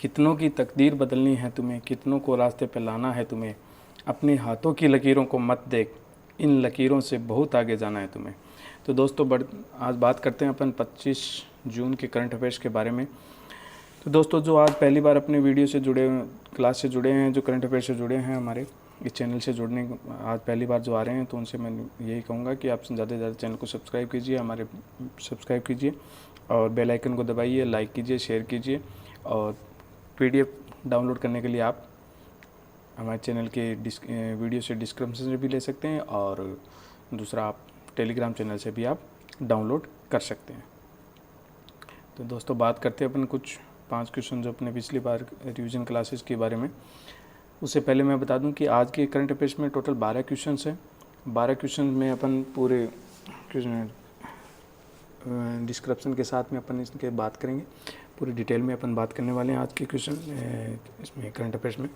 कितनों की तकदीर बदलनी है तुम्हें, कितनों को रास्ते पे लाना है तुम्हें। अपने हाथों की लकीरों को मत देख, इन लकीरों से बहुत आगे जाना है तुम्हें। तो दोस्तों आज बात करते हैं अपन 25 जून के करंट अफेयर्स के बारे में। तो दोस्तों जो आज पहली बार अपने वीडियो से जुड़े, क्लास से जुड़े हैं, जो करंट अफेयर से जुड़े हैं, हमारे इस चैनल से जुड़ने आज पहली बार जो आ रहे हैं, तो उनसे मैं यही कहूँगा कि आप ज़्यादा से ज़्यादा चैनल को सब्सक्राइब कीजिए, हमारे सब्सक्राइब कीजिए और बेल आइकन को दबाइए, लाइक कीजिए, शेयर कीजिए। और PDF डाउनलोड करने के लिए आप हमारे चैनल के वीडियो से डिस्क्रिप्शन से भी ले सकते हैं, और दूसरा आप टेलीग्राम चैनल से भी आप डाउनलोड कर सकते हैं। तो दोस्तों बात करते हैं अपन कुछ 5 क्वेश्चन जो अपने पिछली बार रिवीजन क्लासेस के बारे में। उससे पहले मैं बता दूं कि आज के करंट अफेयर्स में टोटल 12 क्वेश्चन हैं। 12 क्वेश्चन में अपन पूरे डिस्क्रिप्शन के साथ में अपन इसके बात करेंगे, पूरी डिटेल में अपन बात करने वाले हैं आज के क्वेश्चन इसमें करंट अफेयर्स में।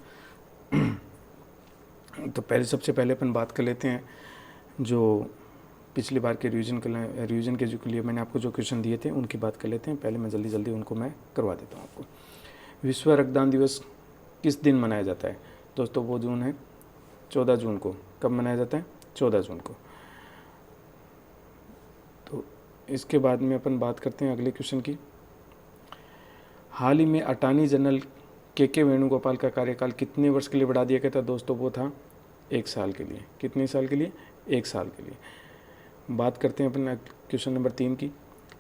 तो सबसे पहले अपन बात कर लेते हैं जो पिछली बार के रिवीजन के जो लिए मैंने आपको जो क्वेश्चन दिए थे उनकी बात कर लेते हैं। पहले मैं जल्दी उनको मैं करवा देता हूँ आपको। विश्व रक्तदान दिवस किस दिन मनाया जाता है? दोस्तों वो जून है 14 जून को। कब मनाया जाता है? 14 जून को। तो इसके बाद में अपन बात करते हैं अगले क्वेश्चन की। हाल ही में अटॉर्नी जनरल के वेणुगोपाल का कार्यकाल कितने वर्ष के लिए बढ़ा दिया गया था? दोस्तों वो था 1 साल के लिए। कितने साल के लिए? 1 साल के लिए। बात करते हैं अपन क्वेश्चन नंबर 3 की।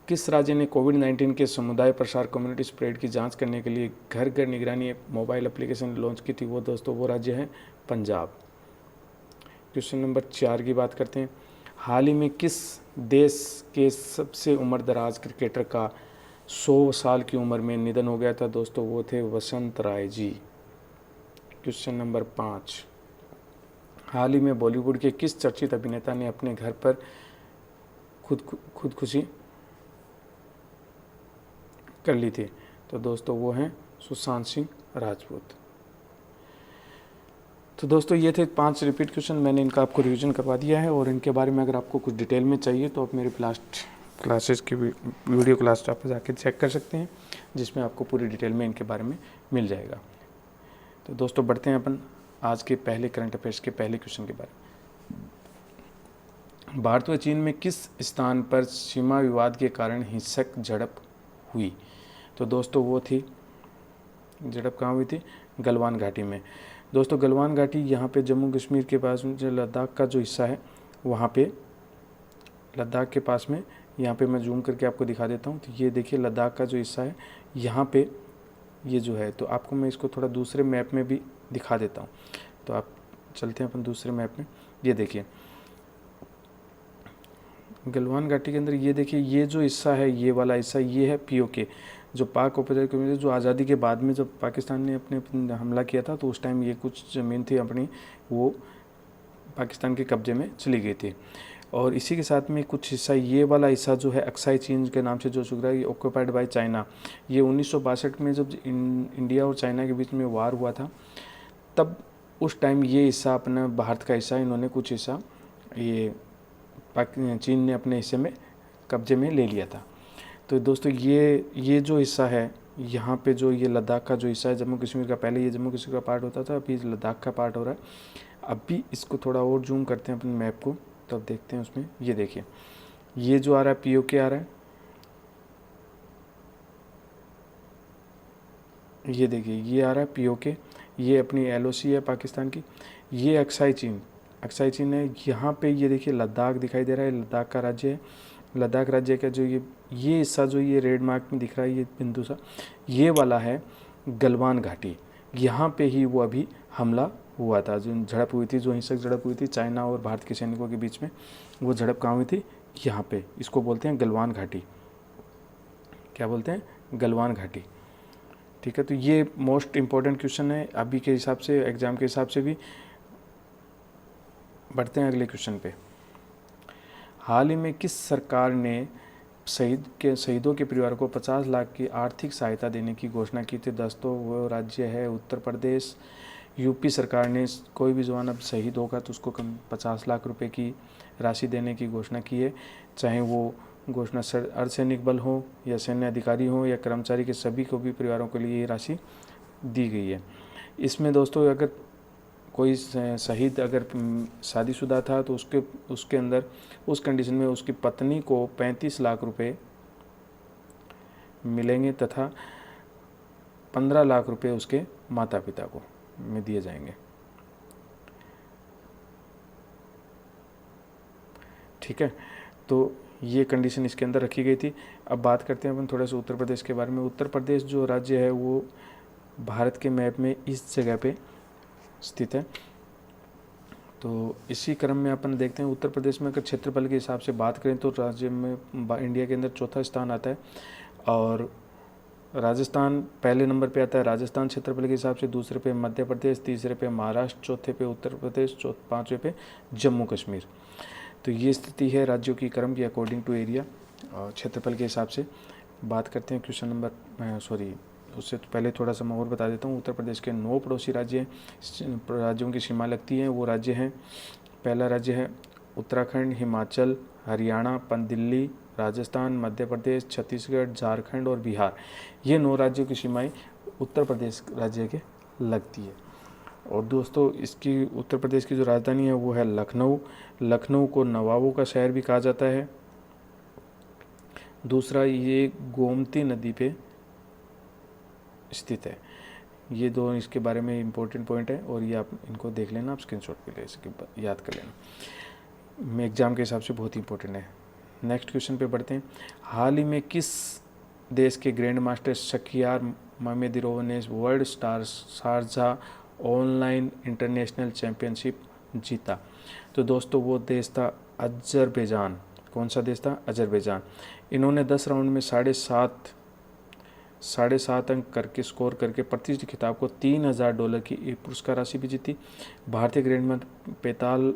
किस राज्य ने कोविड-19 के समुदाय प्रसार कम्युनिटी स्प्रेड की जांच करने के लिए घर घर निगरानी मोबाइल एप्लीकेशन लॉन्च की थी? वो दोस्तों वो राज्य है पंजाब। क्वेश्चन नंबर 4 की बात करते हैं। हाल ही में किस देश के सबसे उम्र दराज क्रिकेटर का 100 साल की उम्र में निधन हो गया था? दोस्तों वो थे वसंत राय जी। Question number 5। हाल ही में बॉलीवुड के किस चर्चित अभिनेता ने अपने घर पर खुदकुशी कर ली थी? तो दोस्तों वो हैं सुशांत सिंह राजपूत। तो दोस्तों ये थे 5 रिपीट क्वेश्चन, मैंने इनका आपको रिवीजन करवा दिया है। और इनके बारे में अगर आपको कुछ डिटेल में चाहिए तो आप मेरे लास्ट क्लासेस की वीडियो क्लास आप जाकर चेक कर सकते हैं, जिसमें आपको पूरी डिटेल में इनके बारे में मिल जाएगा। तो दोस्तों बढ़ते हैं अपन आज के पहले करंट अफेयर्स के पहले क्वेश्चन के बारे में। भारत व चीन में किस स्थान पर सीमा विवाद के कारण हिंसक झड़प हुई? तो दोस्तों वो थी झड़प कहाँ हुई थी? गलवान घाटी में। दोस्तों गलवान घाटी यहाँ पे जम्मू कश्मीर के पास जो लद्दाख का जो हिस्सा है, वहाँ पे लद्दाख के पास में, यहाँ पे मैं जूम करके आपको दिखा देता हूँ। तो ये देखिए लद्दाख का जो हिस्सा है, यहाँ पे ये जो है, तो आपको मैं इसको थोड़ा दूसरे मैप में भी दिखा देता हूँ। तो आप चलते हैं अपन दूसरे मैप में। ये देखिए गलवान घाटी के अंदर ये देखिए, ये जो हिस्सा है, ये वाला हिस्सा, ये है POK, जो पाक ऑक्यूपाइड कश्मीर, जो आज़ादी के बाद में जब पाकिस्तान ने अपने हमला किया था, तो उस टाइम ये कुछ ज़मीन थी अपनी, वो पाकिस्तान के कब्जे में चली गई थी। और इसी के साथ में कुछ हिस्सा, ये वाला हिस्सा जो है अक्साई चीन के नाम से जो चुका है, ये ऑक्यूपाइड बाय चाइना। ये 1962 में जब इंडिया और चाइना के बीच में वार हुआ था, तब उस टाइम ये हिस्सा अपना भारत का हिस्सा, इन्होंने कुछ हिस्सा ये चीन ने अपने हिस्से में कब्जे में ले लिया था। तो दोस्तों ये जो हिस्सा है, यहाँ पे जो ये लद्दाख का जो हिस्सा है जम्मू कश्मीर का, पहले ये जम्मू कश्मीर का पार्ट होता था, अभी लद्दाख का पार्ट हो रहा है। अभी इसको थोड़ा और जूम करते हैं अपने मैप को, तो अब देखते हैं उसमें। ये देखिए ये जो आ रहा है POK आ रहा है, ये देखिए ये आ रहा है POK, ये अपनी LOC है पाकिस्तान की। ये अक्साई चीन है। यहाँ पे ये देखिए लद्दाख दिखाई दे रहा है, लद्दाख का राज्य है। लद्दाख राज्य का जो ये हिस्सा जो ये रेड मार्क में दिख रहा है, ये बिंदु सा, ये वाला है गलवान घाटी। यहाँ पे ही वो अभी हमला हुआ था, जो झड़प हुई थी, जो हिंसक झड़प हुई थी चाइना और भारत के सैनिकों के बीच में, वो झड़प कहाँ हुई थी? यहाँ पे। इसको बोलते हैं गलवान घाटी। क्या बोलते हैं? गलवान घाटी। ठीक है, तो ये मोस्ट इम्पोर्टेंट क्वेश्चन है अभी के हिसाब से, एग्जाम के हिसाब से भी। बढ़ते हैं अगले क्वेश्चन पे। हाल ही में किस सरकार ने शहीदों के परिवार को 50 लाख की आर्थिक सहायता देने की घोषणा की थी? दोस्तों वो राज्य है उत्तर प्रदेश। UP सरकार ने कोई भी जवान अब शहीद होगा तो उसको 50 लाख रुपए की राशि देने की घोषणा की है। चाहे वो घोषणा अर्धसैनिक बल हो या सैन्य अधिकारी हो या कर्मचारी के, सभी को भी परिवारों के लिए ये राशि दी गई है। इसमें दोस्तों अगर कोई शहीद अगर शादीशुदा था तो उसके अंदर उस कंडीशन में उसकी पत्नी को 35 लाख रुपए मिलेंगे तथा 15 लाख रुपए उसके माता पिता को में दिए जाएंगे। ठीक है, तो ये कंडीशन इसके अंदर रखी गई थी। अब बात करते हैं अपन थोड़ा सा उत्तर प्रदेश के बारे में। उत्तर प्रदेश जो राज्य है वो भारत के मैप में इस जगह पे स्थित है। तो इसी क्रम में अपन देखते हैं उत्तर प्रदेश में अगर क्षेत्रफल के हिसाब से बात करें तो राज्य में इंडिया के अंदर चौथा स्थान आता है और राजस्थान पहले नंबर पे आता है। राजस्थान क्षेत्रफल के हिसाब से, दूसरे पे मध्य प्रदेश, तीसरे पे महाराष्ट्र, चौथे पे उत्तर प्रदेश, पाँचवें पे जम्मू कश्मीर। तो ये स्थिति है राज्यों की क्रम की अकॉर्डिंग टू एरिया और क्षेत्रफल के हिसाब से। बात करते हैं क्वेश्चन नंबर उससे तो पहले थोड़ा सा मैं और बता देता हूँ। उत्तर प्रदेश के 9 पड़ोसी राज्य राज्यों की सीमा लगती है। वो राज्य हैं, पहला राज्य है उत्तराखंड, हिमाचल, हरियाणा, दिल्ली, राजस्थान, मध्य प्रदेश, छत्तीसगढ़, झारखंड और बिहार। ये 9 राज्यों की सीमाएं उत्तर प्रदेश राज्य के लगती है। और दोस्तों इसकी उत्तर प्रदेश की जो राजधानी है वो है लखनऊ। लखनऊ को नवाबों का शहर भी कहा जाता है। दूसरा, ये गोमती नदी पे स्थित है। ये दो इसके बारे में इम्पोर्टेंट पॉइंट है और ये आप इनको देख लेना, आप स्क्रीनशॉट पे ले सके, याद कर लेना, मैं एग्जाम के हिसाब से बहुत इंपॉर्टेंट है। नेक्स्ट क्वेश्चन पे बढ़ते हैं। हाल ही में किस देश के ग्रैंड मास्टर शकियार ममेदिरोव ने world star Sharjah online international championship जीता? तो दोस्तों वो देश था अजरबैजान। कौन सा देश था? अजरबैजान। इन्होंने 10 राउंड में साढ़े सात अंक करके स्कोर करके प्रतिष्ठित खिताब को $3000 की पुरस्कार राशि भी जीती। भारतीय ग्रैंडमास्टर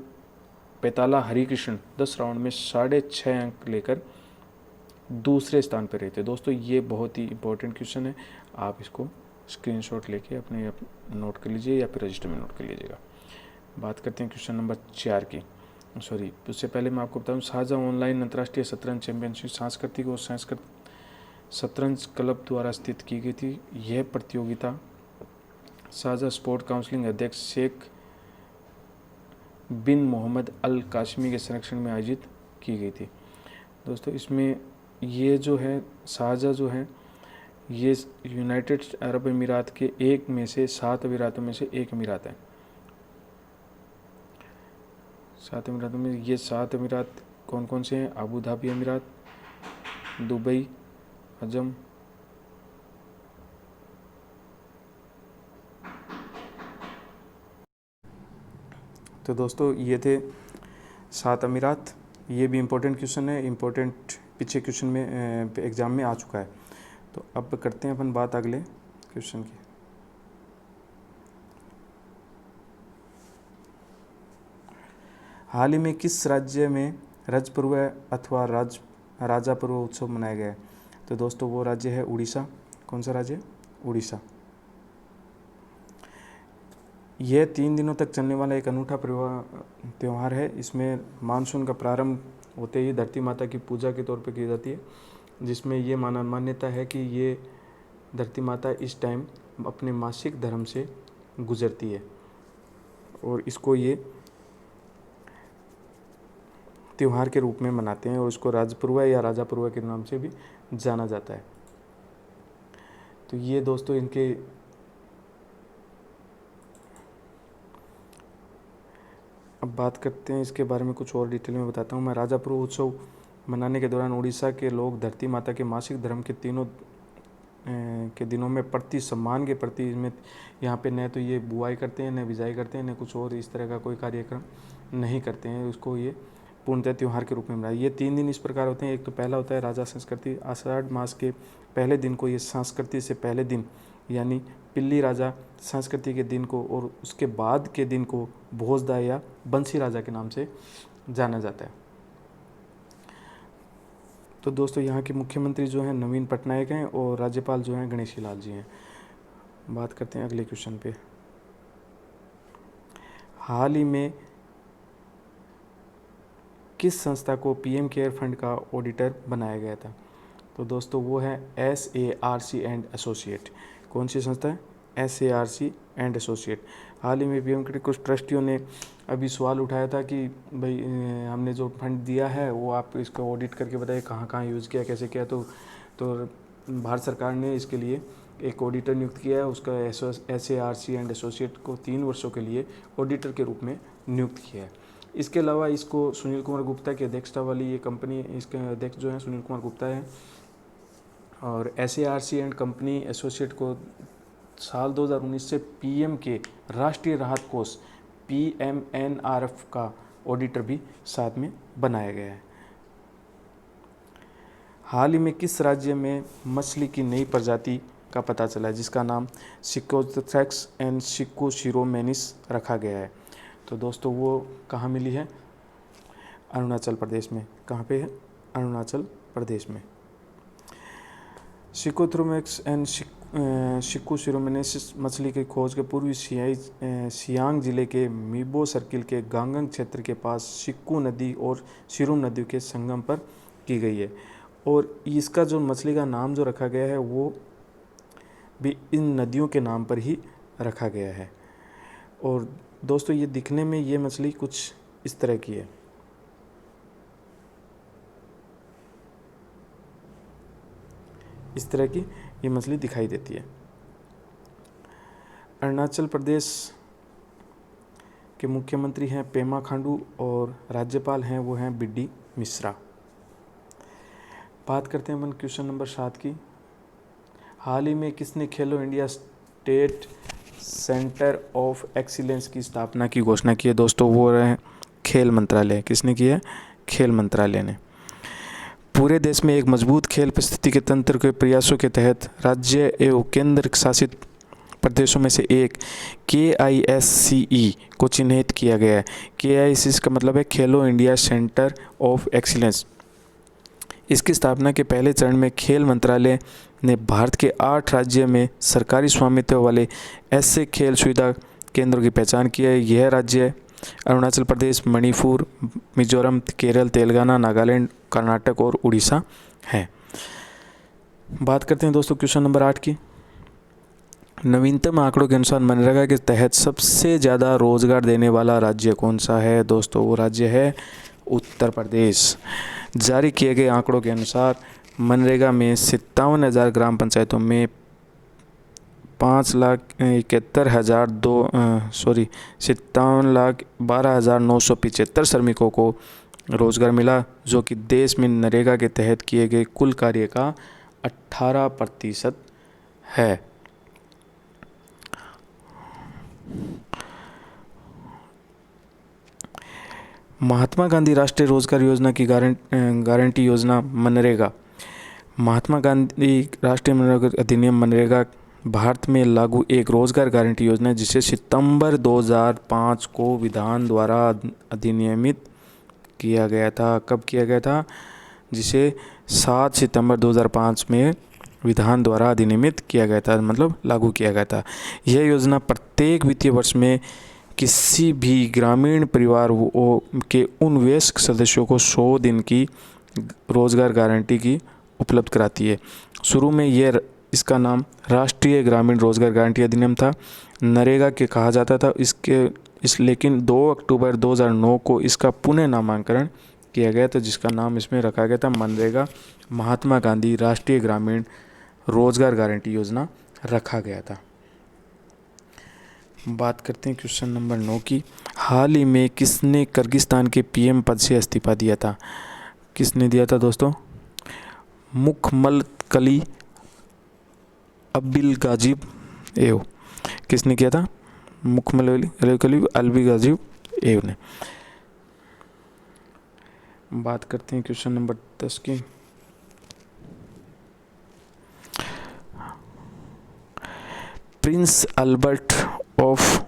पेताला हरिकृष्ण 10 राउंड में 6.5 अंक लेकर दूसरे स्थान पर रहे थे। दोस्तों ये बहुत ही इंपॉर्टेंट क्वेश्चन है, आप इसको स्क्रीनशॉट लेके अपने नोट कर लीजिए या फिर रजिस्टर में नोट कर लीजिएगा। बात करते हैं क्वेश्चन नंबर 4 की। उससे पहले मैं आपको बताऊं, शारजा ऑनलाइन अंतर्राष्ट्रीय शतरंज चैंपियनशिप सांस्कृतिक और शतरंज क्लब द्वारा स्थित की गई थी। यह प्रतियोगिता शारजा स्पोर्ट काउंसिल अध्यक्ष शेख बिन मोहम्मद अल काशमी के संरक्षण में आयोजित की गई थी। दोस्तों इसमें ये जो है शारजा जो है ये यूनाइटेड अरब अमीरात के एक में से 7 अमीरातों में से एक अमीरात है। 7 अमीरातों में ये 7 अमीरात कौन कौन से हैं? अबू धाबी अमीरात, दुबई, अजम, तो दोस्तों ये थे 7 अमीरात। ये भी इम्पोर्टेंट क्वेश्चन है, इम्पोर्टेंट पीछे क्वेश्चन में एग्ज़ाम में आ चुका है। तो अब करते हैं अपन बात अगले क्वेश्चन की। हाल ही में किस राज्य में रजपर्व अथवा राजा पर्व उत्सव मनाया गया है? तो दोस्तों वो राज्य है उड़ीसा। कौन सा राज्य? उड़ीसा। यह 3 दिनों तक चलने वाला एक अनूठा त्यौहार है। इसमें मानसून का प्रारंभ होते ही धरती माता की पूजा के तौर पर की जाती है, जिसमें ये मान्यता है कि ये धरती माता इस टाइम अपने मासिक धर्म से गुजरती है और इसको ये त्यौहार के रूप में मनाते हैं और इसको राजपर्व या राजा पर्व के नाम से भी जाना जाता है। तो ये दोस्तों इनके अब बात करते हैं इसके बारे में, कुछ और डिटेल में बताता हूँ मैं। राजा पर्व उत्सव मनाने के दौरान उड़ीसा के लोग धरती माता के मासिक धर्म के तीनों के दिनों में प्रति सम्मान के प्रति इसमें यहाँ पे न तो ये बुआई करते हैं, न बिजाई करते हैं, न कुछ और इस तरह का कोई कार्यक्रम नहीं करते हैं। उसको ये पूर्णतः त्यौहार के रूप में मनाया। ये 3 दिन इस प्रकार होते हैं। एक तो पहला होता है राजा संस्कृति। आषाढ़ मास के पहले दिन को ये संस्कृति से पहले दिन यानी पिल्ली राजा संस्कृति के दिन को और उसके बाद के दिन को भोजदा या बंसी राजा के नाम से जाना जाता है। तो दोस्तों यहाँ के मुख्यमंत्री जो हैं नवीन पटनायक हैं और राज्यपाल जो हैं गणेशी लाल जी हैं। बात करते हैं अगले क्वेश्चन पे। हाल ही में किस संस्था को पीएम केयर फंड का ऑडिटर बनाया गया था? तो दोस्तों वो है SARC एंड एसोसिएट। कौन सी संस्था है? SARC and associate. हाल ही में पीएम के कुछ ट्रस्टियों ने अभी सवाल उठाया था कि भाई हमने जो फंड दिया है वो आप इसको ऑडिट करके बताइए कहाँ कहाँ यूज़ किया, कैसे किया। तो भारत सरकार ने इसके लिए एक ऑडिटर नियुक्त किया है, उसका SARC एंड एसोसिएट को 3 वर्षों के लिए ऑडिटर के रूप में नियुक्त किया है। इसके अलावा इसको सुनील कुमार गुप्ता की अध्यक्षता वाली ये कंपनी, इसके अध्यक्ष जो हैं सुनील कुमार गुप्ता हैं, और SARC एंड कंपनी एसोसिएट को साल 2019 से PM के राष्ट्रीय राहत कोष PMNRF का ऑडिटर भी साथ में बनाया गया है। हाल ही में किस राज्य में मछली की नई प्रजाति का पता चला है जिसका नाम सिकोथ्रेक्स एंड सिकोशिरोमेनिस रखा गया है? तो दोस्तों वो कहाँ मिली है? अरुणाचल प्रदेश में। कहाँ पे है? अरुणाचल प्रदेश में। सिकोथ्रोमेक्स एंड सिकोशिरोमेनिस मछली की खोज के पूर्वी सियांग जिले के मीबो सर्किल के गांगंग क्षेत्र के पास सिक्कू नदी और सिरुम नदी के संगम पर की गई है। और इसका जो मछली का नाम जो रखा गया है वो भी इन नदियों के नाम पर ही रखा गया है। और दोस्तों ये दिखने में ये मछली कुछ इस तरह की है। इस तरह की ये मछली दिखाई देती है। अरुणाचल प्रदेश के मुख्यमंत्री हैं पेमा खांडू और राज्यपाल हैं वो हैं BD मिश्रा। बात करते हैं अपन क्वेश्चन नंबर 7 की। हाल ही में किसने खेलो India state centre of excellence की स्थापना की घोषणा की है? दोस्तों वो रहे खेल मंत्रालय। किसने की है? खेल मंत्रालय ने। पूरे देश में एक मजबूत खेल पारिस्थितिकी तंत्र के प्रयासों के तहत राज्य एवं केंद्र शासित प्रदेशों में से एक KISCE को चिन्हित किया गया है। KISCE का मतलब है खेलो इंडिया सेंटर ऑफ एक्सीलेंस। इसकी स्थापना के पहले चरण में खेल मंत्रालय ने भारत के 8 राज्य में सरकारी स्वामित्व वाले ऐसे खेल सुविधा केंद्रों की पहचान की है। यह राज्य अरुणाचल प्रदेश, मणिपुर, मिजोरम, केरल, तेलंगाना, नागालैंड, कर्नाटक और उड़ीसा है। बात करते हैं दोस्तों क्वेश्चन नंबर 8 की। नवीनतम आंकड़ों के अनुसार मनरेगा के तहत सबसे ज़्यादा रोजगार देने वाला राज्य कौन सा है? दोस्तों वो राज्य है उत्तर प्रदेश। जारी किए गए आंकड़ों के अनुसार मनरेगा में 57,000 ग्राम पंचायतों में 57,12,975 श्रमिकों को रोज़गार मिला, जो कि देश में नरेगा के तहत किए गए कुल कार्य का 18% है। महात्मा गांधी राष्ट्रीय रोजगार योजना की गारंटी योजना मनरेगा। महात्मा गांधी राष्ट्रीय मनरेगा अधिनियम मनरेगा भारत में लागू एक रोजगार गारंटी योजना है जिसे सितंबर 2005 को विधान द्वारा अधिनियमित किया गया था। कब किया गया था? जिसे 7 सितंबर 2005 में विधान द्वारा अधिनियमित किया गया था, मतलब लागू किया गया था। यह योजना प्रत्येक वित्तीय वर्ष में किसी भी ग्रामीण परिवार के उन वयस्क सदस्यों को 100 दिन की रोजगार गारंटी की उपलब्ध कराती है। शुरू में इसका नाम राष्ट्रीय ग्रामीण रोजगार गारंटी अधिनियम था, नरेगा के कहा जाता था। लेकिन 2 अक्टूबर 2009 को इसका पुनः नामांकरण किया गया था, जिसका नाम इसमें रखा गया था मनरेगा, महात्मा गांधी राष्ट्रीय ग्रामीण रोजगार गारंटी योजना रखा गया था। बात करते हैं क्वेश्चन नंबर 9 की। हाल ही में किसने किर्गिस्तान के PM पद से इस्तीफा दिया था? किसने दिया था दोस्तों? मुखमलकली अब्बिलगाजिब एव। किसने किया था? मुखमलकली अब्बिलगाजिब एव ने। बात करते हैं क्वेश्चन नंबर 10 की। प्रिंस अल्बर्ट ऑफ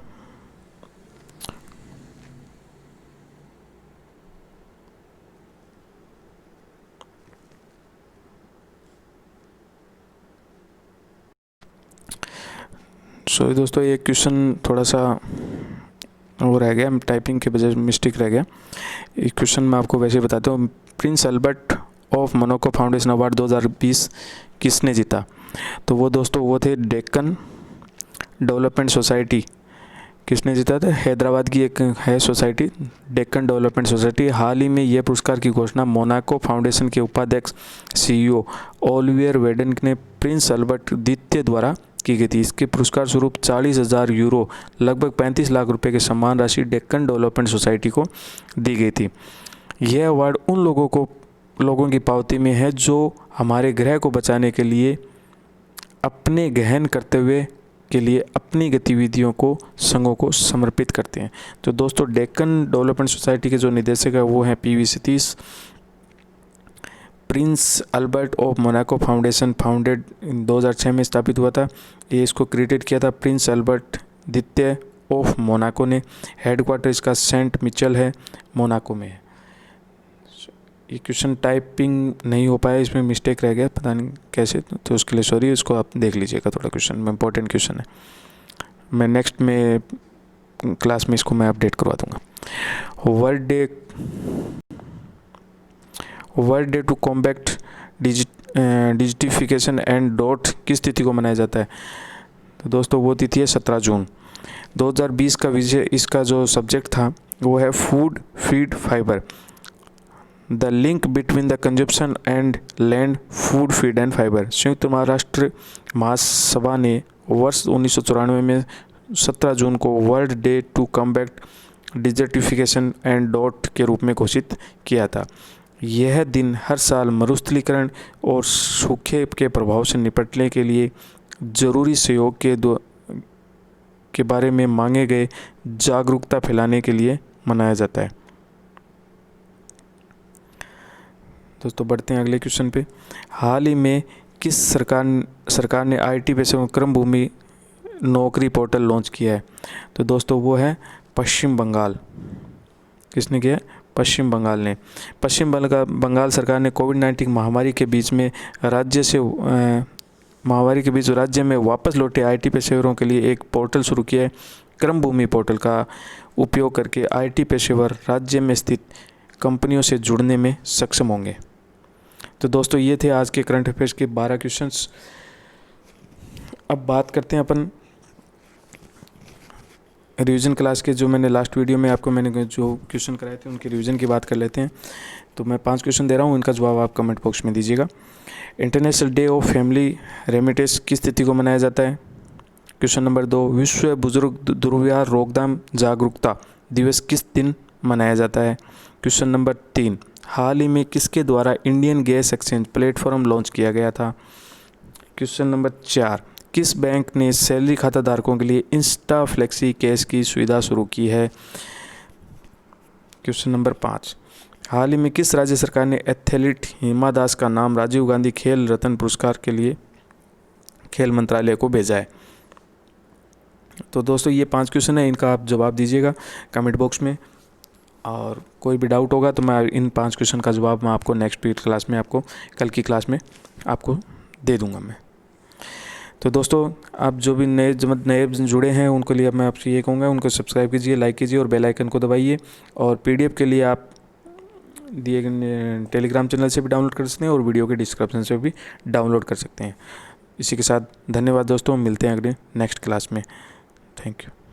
सॉरी दोस्तों, ये क्वेश्चन थोड़ा सा वो रह गया, टाइपिंग की वजह से मिस्टेक रह गया। ये क्वेश्चन मैं आपको वैसे बताता हूँ। Prince Albert of Monaco foundation award 2020 किसने जीता? तो वो दोस्तों वो थे डेक्कन डेवलपमेंट सोसाइटी किसने जीता था? हैदराबाद की एक है सोसाइटी, डेक्कन डेवलपमेंट सोसाइटी। हाल ही में यह पुरस्कार की घोषणा मोनाको फाउंडेशन के उपाध्यक्ष CEO ओलिवियर वेडन ने प्रिंस अल्बर्ट द्वितीय द्वारा की गई थी। इसके पुरस्कार स्वरूप 40,000 यूरो लगभग 35 लाख रुपए के सम्मान राशि डेक्कन डेवलपमेंट सोसाइटी को दी गई थी। यह अवार्ड उन लोगों की पावती में है जो हमारे ग्रह को बचाने के लिए अपने गहन कर्तव्य के लिए अपनी गतिविधियों को संघों को समर्पित करते हैं। तो दोस्तों डेक्कन डेवलपमेंट सोसाइटी के जो निदेशक है वो हैं PV Satish. Prince Albert of Monaco foundation founded 2006 में स्थापित हुआ था। ये इसको क्रिएटेड किया था प्रिंस अल्बर्ट द्वितीय ऑफ मोनाको ने। हेडक्वार्टर इसका सेंट मिचेल है, मोनाको में है। ये क्वेश्चन टाइपिंग नहीं हो पाया, इसमें मिस्टेक रह गया, पता नहीं कैसे, तो उसके लिए सॉरी। इसको आप देख लीजिएगा, थोड़ा क्वेश्चन में इंपॉर्टेंट क्वेश्चन है। मैं नेक्स्ट में क्लास में इसको मैं अपडेट करवा दूंगा। World day to combat desertification and डॉट किस तिथि को मनाया जाता है? तो दोस्तों वो तिथि है 17 जून 2020 का विषय, इसका जो सब्जेक्ट था वो है food feed fibre, the link between the consumption and land food feed and fibre. संयुक्त महाराष्ट्र महासभा ने वर्ष 1994 में 17 जून को world day to combat desertification and डॉट के रूप में घोषित किया था। यह दिन हर साल मरुस्थलीकरण और सूखे के प्रभाव से निपटने के लिए जरूरी सहयोग के बारे में मांगे गए जागरूकता फैलाने के लिए मनाया जाता है। दोस्तों बढ़ते हैं अगले क्वेश्चन पे। हाल ही में किस सरकार ने IT पेशेवरों क्रमभूमि नौकरी पोर्टल लॉन्च किया है? तो दोस्तों वो है पश्चिम बंगाल। किसने किया? पश्चिम बंगाल ने। पश्चिम बंगाल सरकार ने कोविड-19 महामारी के बीच राज्य में वापस लौटे IT पेशेवरों के लिए एक पोर्टल शुरू किया है। क्रमभूमि पोर्टल का उपयोग करके IT पेशेवर राज्य में स्थित कंपनियों से जुड़ने में सक्षम होंगे। तो दोस्तों ये थे आज के करंट अफेयर्स के 12 क्वेश्चंस। अब बात करते हैं अपन रिवीजन क्लास के। जो मैंने लास्ट वीडियो में आपको जो क्वेश्चन कराए थे उनके रिवीजन की बात कर लेते हैं। तो मैं 5 क्वेश्चन दे रहा हूँ, इनका जवाब आप कमेंट बॉक्स में दीजिएगा। International day of family remittance किस तिथि को मनाया जाता है? क्वेश्चन नंबर 2, विश्व बुजुर्ग दुर्व्यवहार रोकथाम जागरूकता दिवस किस दिन मनाया जाता है? क्वेश्चन नंबर 3, हाल ही में किसके द्वारा Indian gas exchange platform launch किया गया था? क्वेश्चन नंबर 4, किस बैंक ने सैलरी खाता धारकों के लिए इंस्टा फ्लेक्सी कैश की सुविधा शुरू की है? क्वेश्चन नंबर 5, हाल ही में किस राज्य सरकार ने एथलीट हिमा दास का नाम राजीव गांधी खेल रत्न पुरस्कार के लिए खेल मंत्रालय को भेजा है? तो दोस्तों ये 5 क्वेश्चन है, इनका आप जवाब दीजिएगा कमेंट बॉक्स में। और कोई भी डाउट होगा तो मैं इन 5 क्वेश्चन का जवाब मैं आपको नेक्स्ट क्लास में कल की क्लास में आपको दे दूंगा मैं। तो दोस्तों आप जो भी नए जुड़े हैं उनके लिए मैं आपसे ये कहूँगा, उनको सब्सक्राइब कीजिए, लाइक कीजिए और बेल आइकन को दबाइए। और PDF के लिए आप दिए गए टेलीग्राम चैनल से भी डाउनलोड कर सकते हैं और वीडियो के डिस्क्रिप्शन से भी डाउनलोड कर सकते हैं। इसी के साथ धन्यवाद दोस्तों, मिलते हैं अगले नेक्स्ट क्लास में। Thank you.